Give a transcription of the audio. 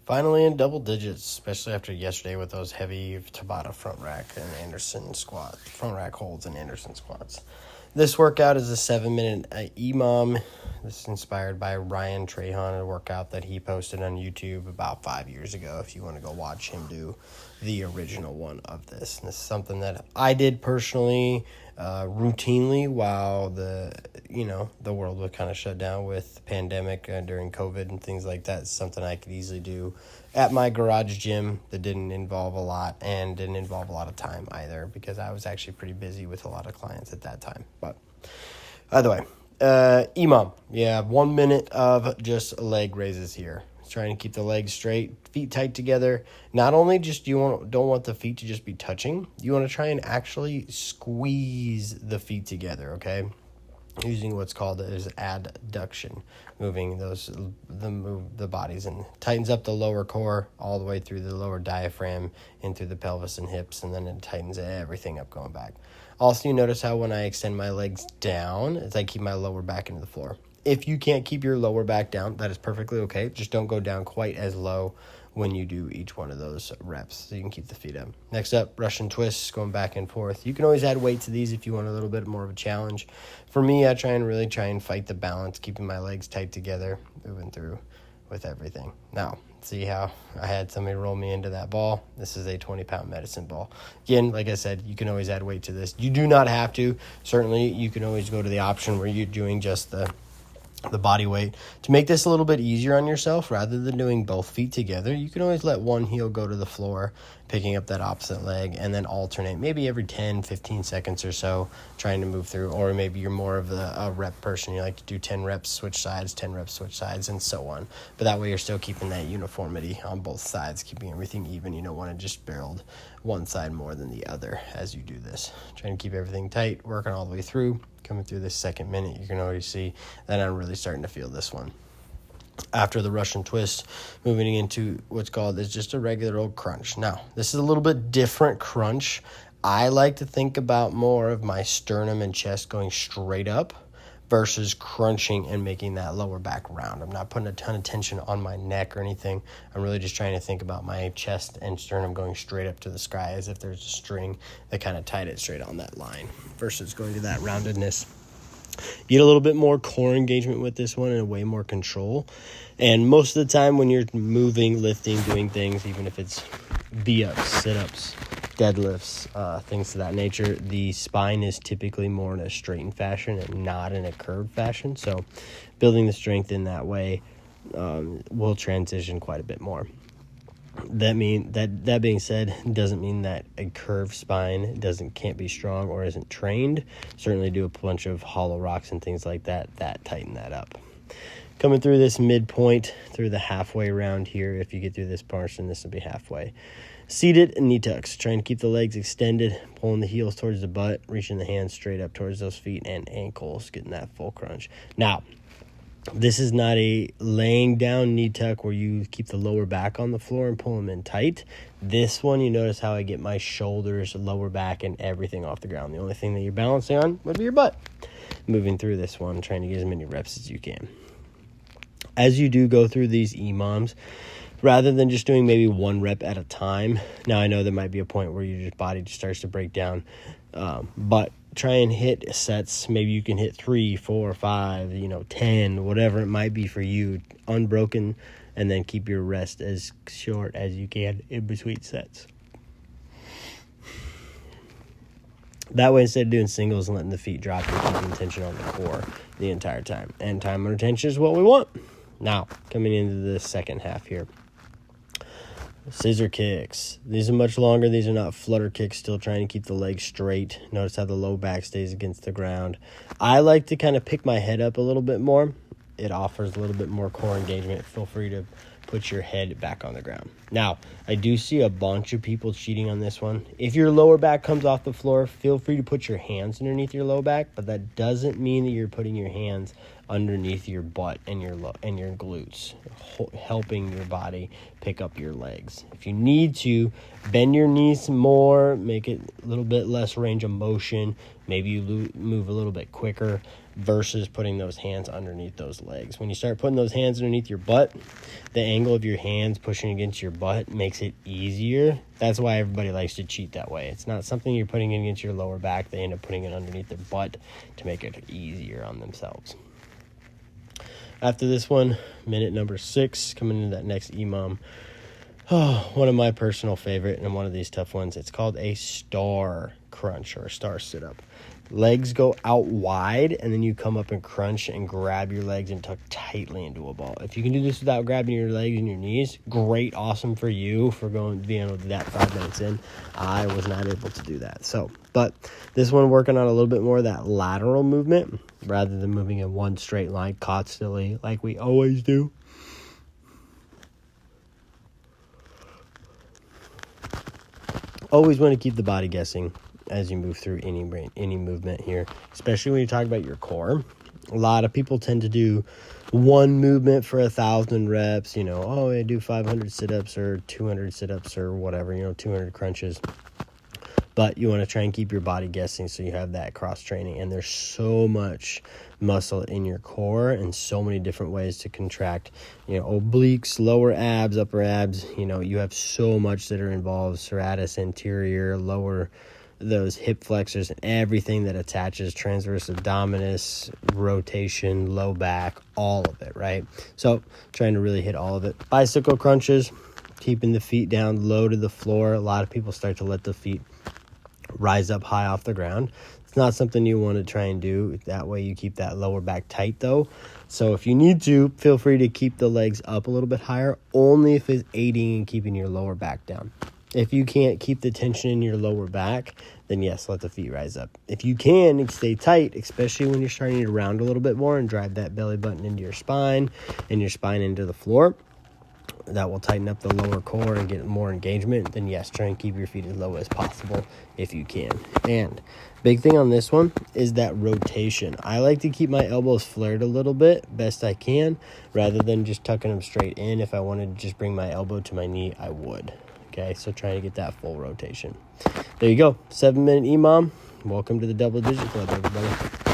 Finally in double digits, especially after yesterday with those heavy Tabata front rack and Anderson squat, front rack holds and Anderson squats. This workout is a 7-minute EMOM. This is inspired by Ryan Trahan, a workout that he posted on YouTube about 5 years ago. If you want to go watch him do the original one of this. And this is something that I did personally, routinely while the world was kind of shut down with the pandemic during COVID and things like that. It's something I could easily do at my garage gym that didn't involve a lot and didn't involve a lot of time either, because I was actually pretty busy with a lot of clients at that time. But either way, EMOM. Yeah, 1 minute of just leg raises here. Trying to keep the legs straight, feet tight together. Not only just don't want the feet to just be touching, you want to try and actually squeeze the feet together, okay? Using what's called as adduction, moving the bodies, and tightens up the lower core all the way through the lower diaphragm and through the pelvis and hips, and then it tightens everything up going back. Also, you notice how when I extend my legs down, as I keep my lower back into the floor. If you can't keep your lower back down, that is perfectly okay. Just don't go down quite as low when you do each one of those reps, so you can keep the feet up. Next up, Russian twists, going back and forth. You can always add weight to these if you want a little bit more of a challenge. For me, I try and fight the balance, keeping my legs tight together, moving through with everything. Now, see how I had somebody roll me into that ball? This is a 20-pound medicine ball. Again, like I said, you can always add weight to this. You do not have to. Certainly, you can always go to the option where you're doing just the body weight. To make this a little bit easier on yourself, rather than doing both feet together, you can always let one heel go to the floor, picking up that opposite leg, and then alternate maybe every 10-15 seconds or so, trying to move through. Or maybe you're more of a rep person, you like to do 10 reps switch sides, 10 reps switch sides, and so on. But that way you're still keeping that uniformity on both sides, keeping everything even. You don't want to just build one side more than the other as you do this. Trying to keep everything tight, working all the way through. Coming through this second minute, you can already see that I'm really starting to feel this one. After the Russian twist, moving into what's called is just a regular old crunch. Now, this is a little bit different crunch. I like to think about more of my sternum and chest going straight up versus crunching and making that lower back round. I'm not putting a ton of tension on my neck or anything. I'm really just trying to think about my chest and sternum going straight up to the sky as if there's a string that kind of tied it straight on that line versus going to that roundedness. You get a little bit more core engagement with this one and way more control. And most of the time when you're moving, lifting, doing things, even if it's V-ups, sit-ups, deadlifts, things of that nature, the spine is typically more in a straightened fashion and not in a curved fashion. So building the strength in that way will transition quite a bit more. That being said, doesn't mean that a curved spine can't be strong or isn't trained. Certainly do a bunch of hollow rocks and things like that tighten that up. Coming through this midpoint, through the halfway round here, if you get through this portion, this will be halfway. Seated knee tucks, trying to keep the legs extended, pulling the heels towards the butt, reaching the hands straight up towards those feet and ankles, getting that full crunch. Now, this is not a laying down knee tuck where you keep the lower back on the floor and pull them in tight. This one, you notice how I get my shoulders, lower back, and everything off the ground. The only thing that you're balancing on would be your butt. Moving through this one, trying to get as many reps as you can. As you do go through these EMOMs, rather than just doing maybe one rep at a time, now I know there might be a point where your body just starts to break down, but try and hit sets. Maybe you can hit 3, 4, 5, 10, whatever it might be for you, unbroken, and then keep your rest as short as you can in between sets. That way, instead of doing singles and letting the feet drop, you're keeping tension on the core the entire time. And time under tension is what we want. Now, coming into the second half here. Scissor kicks. These are much longer. These are not flutter kicks, still trying to keep the legs straight. Notice how the low back stays against the ground. I like to kind of pick my head up a little bit more. It offers a little bit more core engagement. Feel free to put your head back on the ground. Now, I do see a bunch of people cheating on this one. If your lower back comes off the floor, feel free to put your hands underneath your low back, but that doesn't mean that you're putting your hands underneath your butt and your glutes, helping your body pick up your legs. If you need to, bend your knees more, make it a little bit less range of motion. Maybe you move a little bit quicker. versus putting those hands underneath those legs. When you start putting those hands underneath your butt, the angle of your hands pushing against your butt makes it easier. That's why everybody likes to cheat that way. It's not something you're putting against your lower back. They end up putting it underneath their butt to make it easier on themselves. After this one, minute number 6, coming into that next EMOM. Oh, one of my personal favorite and one of these tough ones. It's called a star crunch or a star sit-up. Legs go out wide, and then you come up and crunch and grab your legs and tuck tightly into a ball. If you can do this without grabbing your legs and your knees, great, awesome for you for being able to do that 5 minutes in. I was not able to do that. But this one working on a little bit more of that lateral movement rather than moving in one straight line constantly like we always do. Always want to keep the body guessing as you move through any movement here, especially when you talk about your core. A lot of people tend to do one movement for 1,000 reps, I do 500 sit-ups or 200 sit-ups or whatever, 200 crunches. But you want to try and keep your body guessing so you have that cross training. And there's so much muscle in your core and so many different ways to contract, obliques, lower abs, upper abs. You have so much that are involved, serratus anterior, lower, those hip flexors, and everything that attaches, transverse abdominis, rotation, low back, all of it, right? So trying to really hit all of it. Bicycle crunches, keeping the feet down low to the floor. A lot of people start to let the feet rise up high off the ground. It's not something you want to try and do. That way you keep that lower back tight though. So if you need to, feel free to keep the legs up a little bit higher, only if it's aiding in keeping your lower back down. If you can't keep the tension in your lower back, then yes, let the feet rise up. If you can, stay tight, especially when you're starting to round a little bit more and drive that belly button into your spine and your spine into the floor. That will tighten up the lower core and get more engagement. Then yes, try and keep your feet as low as possible if you can. And big thing on this one is that rotation. I like to keep my elbows flared a little bit, best I can, rather than just tucking them straight in. If I wanted to just bring my elbow to my knee, I would. Okay, so trying to get that full rotation. There you go, 7-minute EMOM. Welcome to the Double Digit Club, everybody.